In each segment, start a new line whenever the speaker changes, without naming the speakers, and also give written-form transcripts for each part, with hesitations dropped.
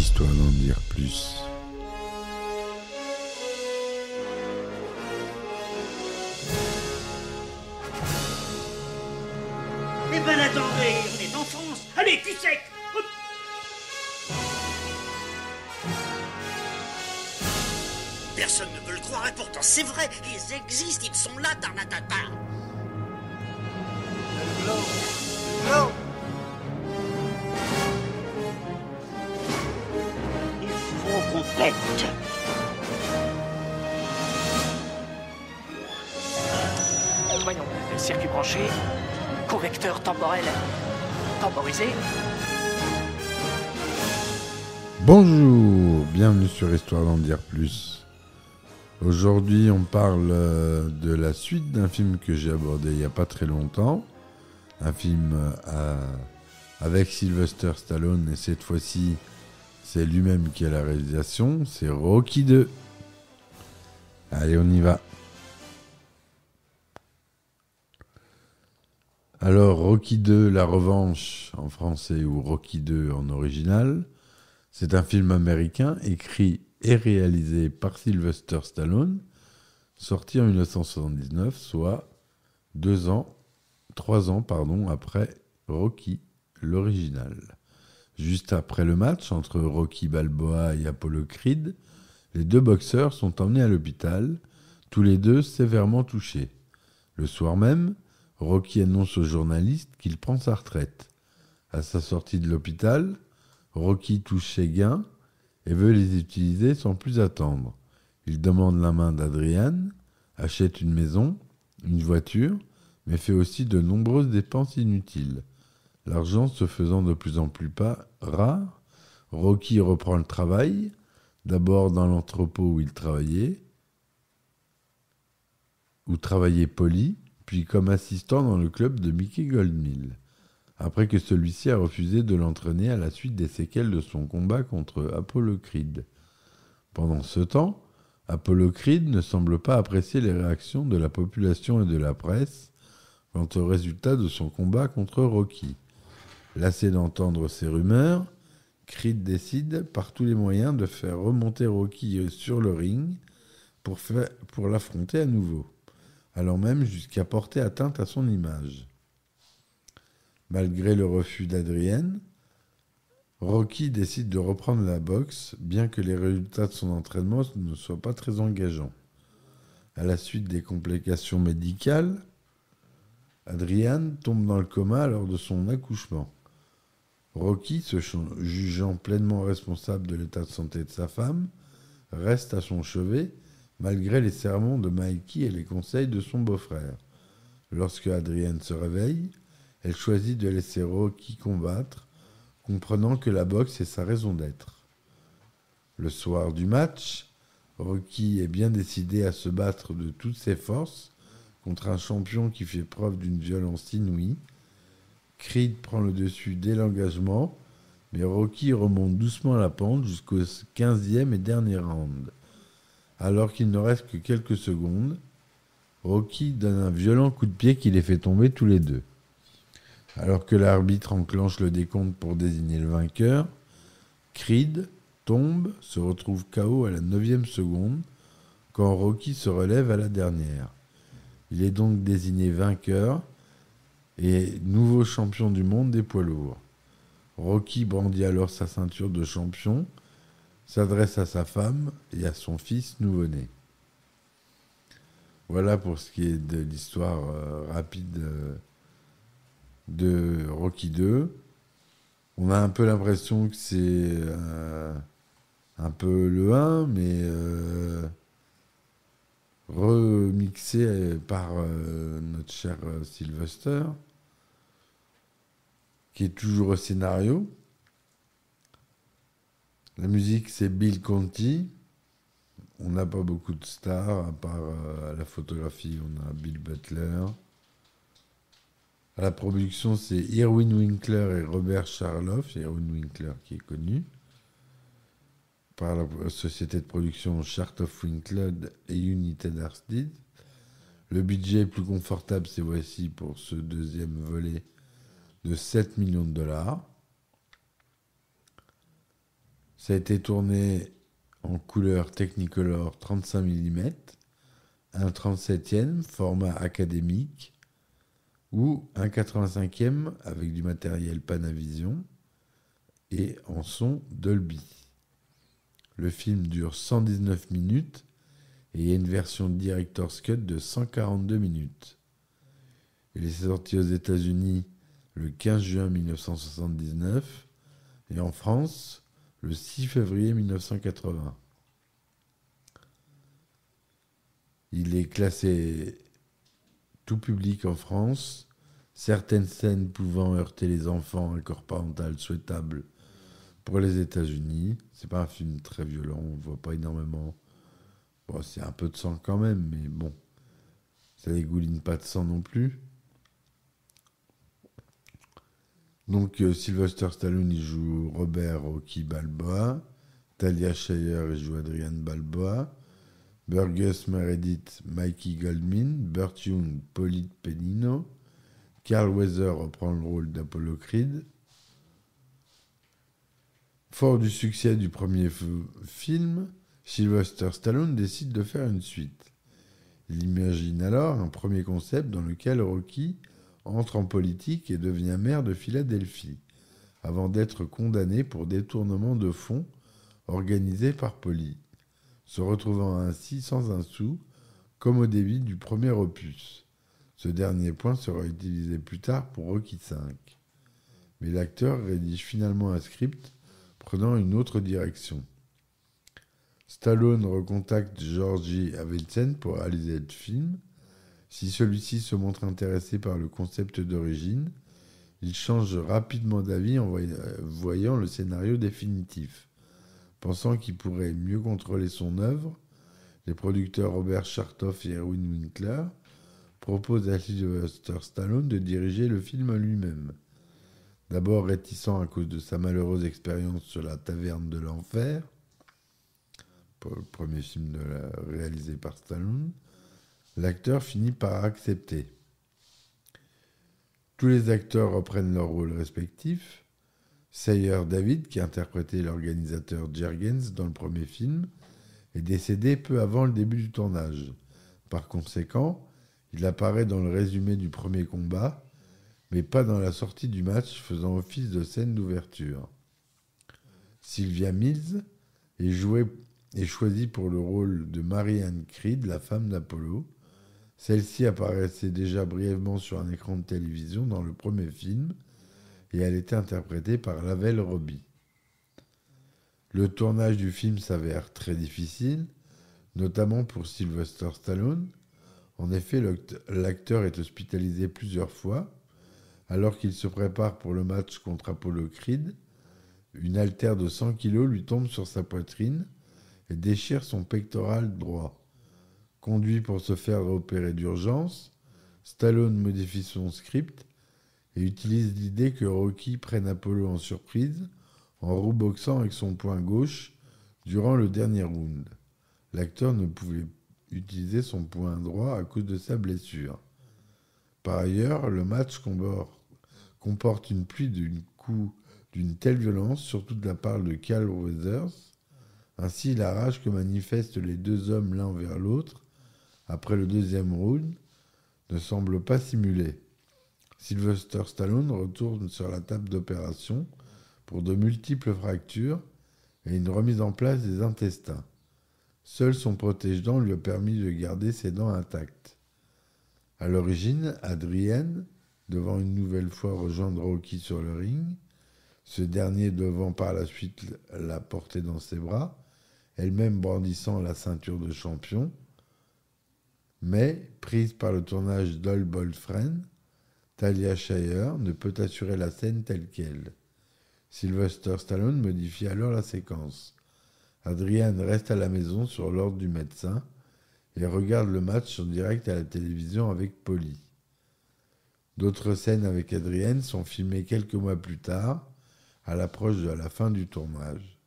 Histoire d'en dire plus.
Eh ben attendez, on est en France. Allez, cul sec. Hop. Personne ne veut le croire et pourtant c'est vrai. Ils existent, ils sont là, Tarnatata.
Glow.
Il faut qu'on pète.
Voyons, circuit branché, correcteur temporel temporisé.
Bonjour, bienvenue sur Histoire d'en dire plus. Aujourd'hui, on parle de la suite d'un film que j'ai abordé il n'y a pas très longtemps. Un film avec Sylvester Stallone, et cette fois-ci, c'est lui-même qui a la réalisation. C'est Rocky 2. Allez, on y va. Alors, Rocky 2, La Revanche en français ou Rocky 2 en original, c'est un film américain écrit et réalisé par Sylvester Stallone, sorti en 1979, soit 3 ans après Rocky, l'original. Juste après le match entre Rocky Balboa et Apollo Creed, les deux boxeurs sont emmenés à l'hôpital, tous les deux sévèrement touchés. Le soir même, Rocky annonce aux journalistes qu'il prend sa retraite. À sa sortie de l'hôpital, Rocky touche ses gains et veut les utiliser sans plus attendre. Il demande la main d'Adrian, achète une maison, une voiture, mais fait aussi de nombreuses dépenses inutiles. L'argent se faisant de plus en plus rare, Rocky reprend le travail, d'abord dans l'entrepôt où il travaillait Polly, puis comme assistant dans le club de Mickey Goldmill, après que celui-ci a refusé de l'entraîner à la suite des séquelles de son combat contre Apollo Creed. Pendant ce temps, Apollo Creed ne semble pas apprécier les réactions de la population et de la presse quant au résultat de son combat contre Rocky. Lassé d'entendre ces rumeurs, Creed décide par tous les moyens de faire remonter Rocky sur le ring pour l'affronter à nouveau, allant même jusqu'à porter atteinte à son image. Malgré le refus d'Adrian, Rocky décide de reprendre la boxe, bien que les résultats de son entraînement ne soient pas très engageants. À la suite des complications médicales, Adrian tombe dans le coma lors de son accouchement. Rocky, se jugeant pleinement responsable de l'état de santé de sa femme, reste à son chevet, malgré les sermons de Mikey et les conseils de son beau-frère. Lorsque Adrian se réveille, elle choisit de laisser Rocky combattre, comprenant que la boxe est sa raison d'être. Le soir du match, Rocky est bien décidé à se battre de toutes ses forces contre un champion qui fait preuve d'une violence inouïe. Creed prend le dessus dès l'engagement, mais Rocky remonte doucement la pente jusqu'au 15e et dernier round. Alors qu'il ne reste que quelques secondes, Rocky donne un violent coup de pied qui les fait tomber tous les deux. Alors que l'arbitre enclenche le décompte pour désigner le vainqueur, Creed tombe, se retrouve KO à la 9e seconde, quand Rocky se relève à la dernière. Il est donc désigné vainqueur et nouveau champion du monde des poids lourds. Rocky brandit alors sa ceinture de champion, s'adresse à sa femme et à son fils nouveau-né. Voilà pour ce qui est de l'histoire rapide de Rocky 2. On a un peu l'impression que c'est un peu le 1, mais remixé par notre cher Sylvester, qui est toujours au scénario. La musique, c'est Bill Conti. On n'a pas beaucoup de stars, à part à la photographie, on a Bill Butler. À la production, c'est Irwin Winkler et Robert Charloff. Irwin Winkler qui est connu par la société de production Chartoff Winkler et United Artists. Le budget est plus confortable, c'est voici pour ce deuxième volet, de 7 millions de dollars. Ça a été tourné en couleur Technicolor 35 mm, un 37e format académique ou un 85e avec du matériel Panavision et en son Dolby. Le film dure 119 minutes et il y a une version Director's Cut de 142 minutes. Il est sorti aux États-Unis le 15 juin 1979 et en France le 6 février 1980. Il est classé tout public en France, certaines scènes pouvant heurter les enfants, un corps parental souhaitable pour les États-Unis. C'est pas un film très violent, on voit pas énormément. Bon, c'est un peu de sang quand même, mais bon, ça dégouline pas de sang non plus. Donc Sylvester Stallone, il joue Robert Rocky Balboa, Talia Shire, il joue Adrian Balboa, Burgess Meredith, Mikey Goldman, Burt Young, Pauline Pennino, Carl Weathers reprend le rôle d'Apollo Creed. Fort du succès du premier film, Sylvester Stallone décide de faire une suite. Il imagine alors un premier concept dans lequel Rocky entre en politique et devient maire de Philadelphie, avant d'être condamné pour détournement de fonds organisé par Paulie, se retrouvant ainsi sans un sou, comme au début du premier opus. Ce dernier point sera utilisé plus tard pour Rocky V. Mais l'acteur rédige finalement un script prenant une autre direction. Stallone recontacte Georgi Avildsen pour réaliser le film. Si celui-ci se montre intéressé par le concept d'origine, il change rapidement d'avis en voyant le scénario définitif. Pensant qu'il pourrait mieux contrôler son œuvre, les producteurs Robert Chartoff et Erwin Winkler proposent à Sylvester Stallone de diriger le film lui-même. D'abord réticent à cause de sa malheureuse expérience sur la taverne de l'enfer, le premier film réalisé par Stallone, l'acteur finit par accepter. Tous les acteurs reprennent leurs rôles respectifs. Sayer David, qui interprétait l'organisateur Jergens dans le premier film, est décédé peu avant le début du tournage. Par conséquent, il apparaît dans le résumé du premier combat, mais pas dans la sortie du match faisant office de scène d'ouverture. Sylvia Mills est choisie pour le rôle de Marianne Creed, la femme d'Apollo. Celle-ci apparaissait déjà brièvement sur un écran de télévision dans le premier film et elle était interprétée par Lavelle Robbie. Le tournage du film s'avère très difficile, notamment pour Sylvester Stallone. En effet, l'acteur est hospitalisé plusieurs fois. Alors qu'il se prépare pour le match contre Apollo Creed, une haltère de 100 kg lui tombe sur sa poitrine et déchire son pectoral droit. Conduit pour se faire opérer d'urgence, Stallone modifie son script et utilise l'idée que Rocky prenne Apollo en surprise en rouboxant avec son poing gauche durant le dernier round. L'acteur ne pouvait utiliser son poing droit à cause de sa blessure. Par ailleurs, le match comporte une pluie d'une coups d'une telle violence, surtout de la part de Carl Weathers. Ainsi, la rage que manifestent les deux hommes l'un envers l'autre après le deuxième round ne semble pas simulée. Sylvester Stallone retourne sur la table d'opération pour de multiples fractures et une remise en place des intestins. Seul son protège-dents lui a permis de garder ses dents intactes. À l'origine, Adrienne devant une nouvelle fois rejoindre Rocky sur le ring, ce dernier devant par la suite la porter dans ses bras, elle-même brandissant la ceinture de champion. Mais, prise par le tournage d'All Bold Friend, Talia Shire ne peut assurer la scène telle qu'elle. Sylvester Stallone modifie alors la séquence. Adrienne reste à la maison sur l'ordre du médecin et regarde le match en direct à la télévision avec Paulie. D'autres scènes avec Adrienne sont filmées quelques mois plus tard, à l'approche de la fin du tournage.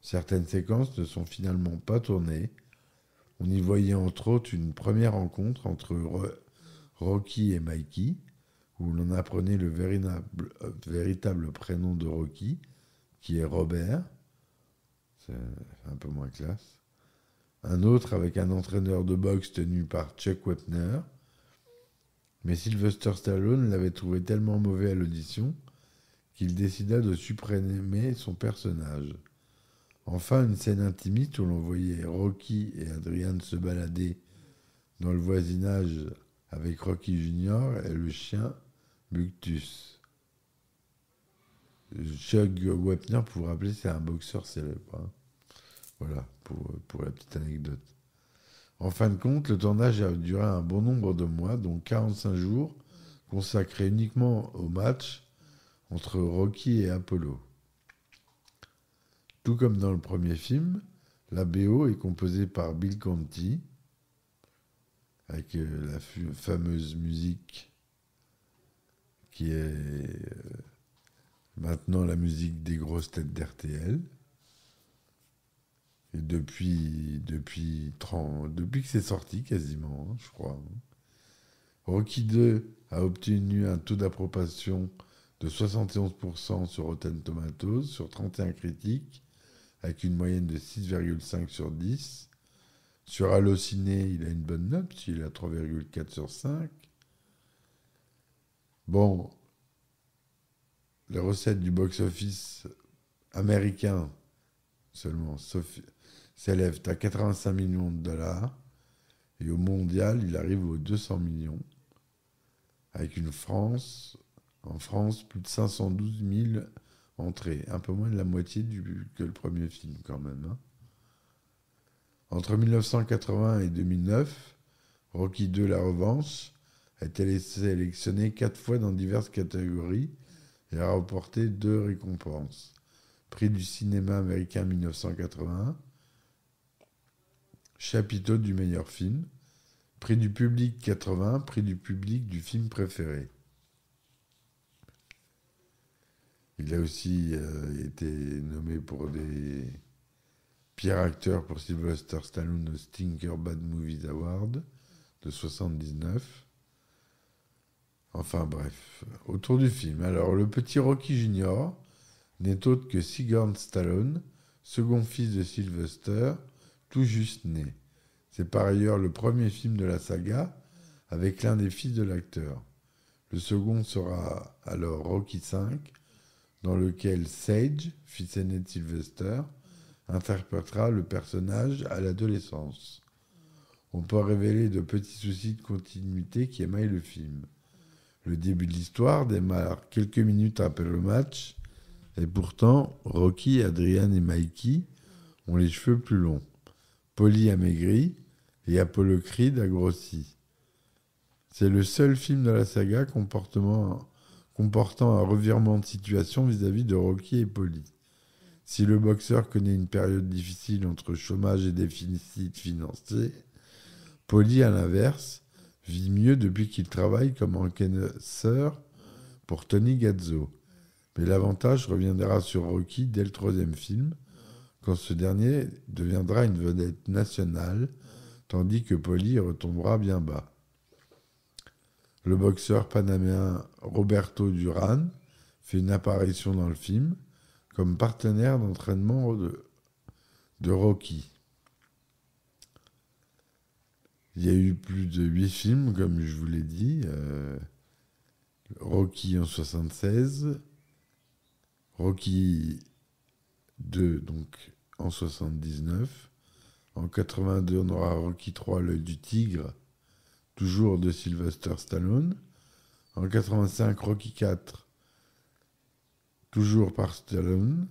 Certaines séquences ne sont finalement pas tournées. On y voyait entre autres une première rencontre entre Rocky et Mikey, où l'on apprenait le véritable prénom de Rocky, qui est Robert. C'est un peu moins classe. Un autre avec un entraîneur de boxe tenu par Chuck Wepner. Mais Sylvester Stallone l'avait trouvé tellement mauvais à l'audition qu'il décida de supprimer son personnage. Enfin, une scène intimiste où l'on voyait Rocky et Adrian se balader dans le voisinage avec Rocky Jr. et le chien Buctus. Chuck Wepner, pour vous rappeler, c'est un boxeur célèbre. Hein. Voilà, pour la petite anecdote. En fin de compte, le tournage a duré un bon nombre de mois, dont 45 jours, consacrés uniquement au match entre Rocky et Apollo. Tout comme dans le premier film, la BO est composée par Bill Conti, avec la fameuse musique qui est maintenant la musique des grosses têtes d'RTL. Et depuis que c'est sorti quasiment, hein, je crois. Rocky 2 a obtenu un taux d'approbation de 71% sur Rotten Tomatoes, sur 31 critiques, avec une moyenne de 6,5 sur 10. Sur Allociné, il a une bonne note, puisqu'il a 3,4 sur 5. Bon, les recettes du box-office américain seulement s'élèvent à 85 millions de dollars, et au mondial, il arrive aux 200 millions, avec en France, plus de 512 000 entrées, un peu moins de la moitié que le premier film quand même. Hein. Entre 1980 et 2009, Rocky II, la revanche, a été sélectionné 4 fois dans diverses catégories et a remporté 2 récompenses. Prix du cinéma américain 1981, chapiteau du meilleur film, prix du public 80, prix du public du film préféré. Il a aussi été nommé pour des pires acteurs pour Sylvester Stallone au Stinker Bad Movies Award de 79. Enfin bref, autour du film. Alors, le petit Rocky Jr. n'est autre que Sigourney Stallone, second fils de Sylvester, tout juste né. C'est par ailleurs le premier film de la saga avec l'un des fils de l'acteur. Le second sera alors Rocky V, dans lequel Sage, fils aîné de Sylvester, interprétera le personnage à l'adolescence. On peut révéler de petits soucis de continuité qui émaillent le film. Le début de l'histoire démarre quelques minutes après le match, et pourtant, Rocky, Adrian et Mikey ont les cheveux plus longs. Paulie a maigri et Apollo Creed a grossi. C'est le seul film de la saga comportant un revirement de situation vis-à-vis de Rocky et Paulie. Si le boxeur connaît une période difficile entre chômage et déficit financier, Paulie, à l'inverse, vit mieux depuis qu'il travaille comme encaisseur pour Tony Gazzo. Mais l'avantage reviendra sur Rocky dès le 3e film, quand ce dernier deviendra une vedette nationale, tandis que Paulie retombera bien bas. Le boxeur panaméen Roberto Duran fait une apparition dans le film comme partenaire d'entraînement de Rocky. Il y a eu plus de 8 films, comme je vous l'ai dit. Rocky en 76, Rocky 2 donc en 79. En 82, on aura Rocky 3, l'œil du tigre, toujours de Sylvester Stallone. En 85, Rocky 4, toujours par Stallone.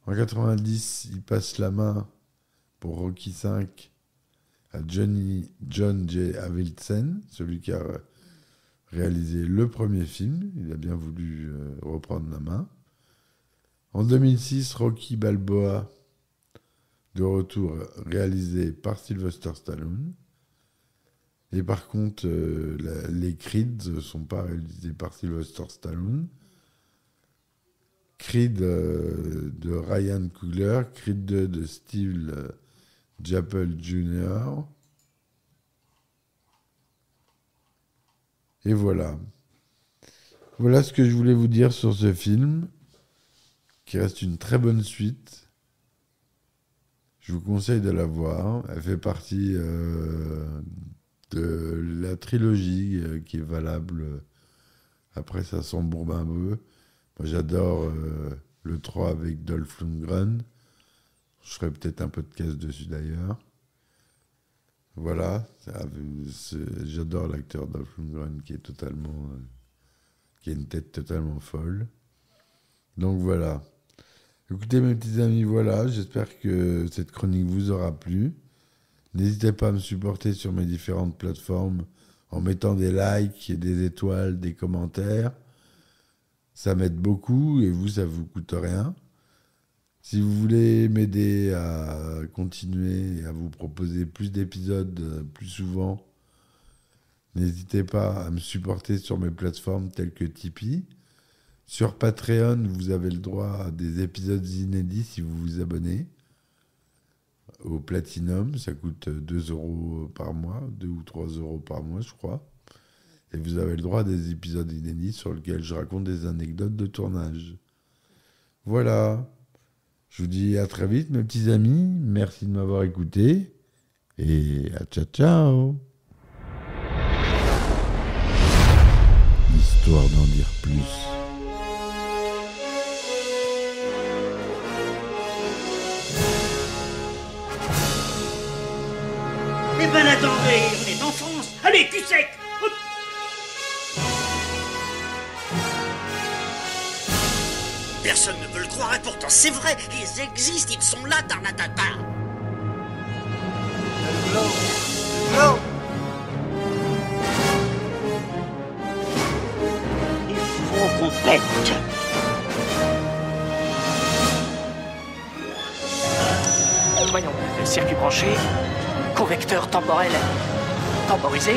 En 90, il passe la main pour Rocky 5 à John J. Avildsen, celui qui a réalisé le premier film. Il a bien voulu reprendre la main. En 2006, Rocky Balboa, de retour, réalisé par Sylvester Stallone. Et par contre, les Creed ne sont pas réalisés par Sylvester Stallone. Creed de Ryan Coogler, Creed 2 de Steve Jappel Jr. Et voilà. Voilà ce que je voulais vous dire sur ce film, qui reste une très bonne suite. Je vous conseille de la voir. Elle fait partie de la trilogie qui est valable. Après, ça s'embourbe un peu. Moi, j'adore le 3 avec Dolph Lundgren. Je ferai peut-être un podcast dessus d'ailleurs. Voilà. J'adore l'acteur Dolph Lundgren qui a une tête totalement folle. Donc voilà. Écoutez mes petits amis, voilà. J'espère que cette chronique vous aura plu. N'hésitez pas à me supporter sur mes différentes plateformes en mettant des likes, et des étoiles, des commentaires. Ça m'aide beaucoup et vous, ça vous coûte rien. Si vous voulez m'aider à continuer et à vous proposer plus d'épisodes plus souvent, n'hésitez pas à me supporter sur mes plateformes telles que Tipeee. Sur Patreon, vous avez le droit à des épisodes inédits si vous vous abonnez. Au Platinum, ça coûte 2 € par mois, 2 ou 3 € par mois, je crois. Et vous avez le droit à des épisodes inédits sur lesquels je raconte des anecdotes de tournage. Voilà. Je vous dis à très vite, mes petits amis. Merci de m'avoir écouté. Et à ciao, ciao. Histoire d'en dire plus.
Eh ben attendez, on est en France. Allez, cul sec. Hop. Personne ne veut le croire et pourtant c'est vrai, ils existent, ils sont là, Tarnatata.
Le globe.
Il faut qu'on pète.
Voyons, circuit branché, convecteur temporel temporisé,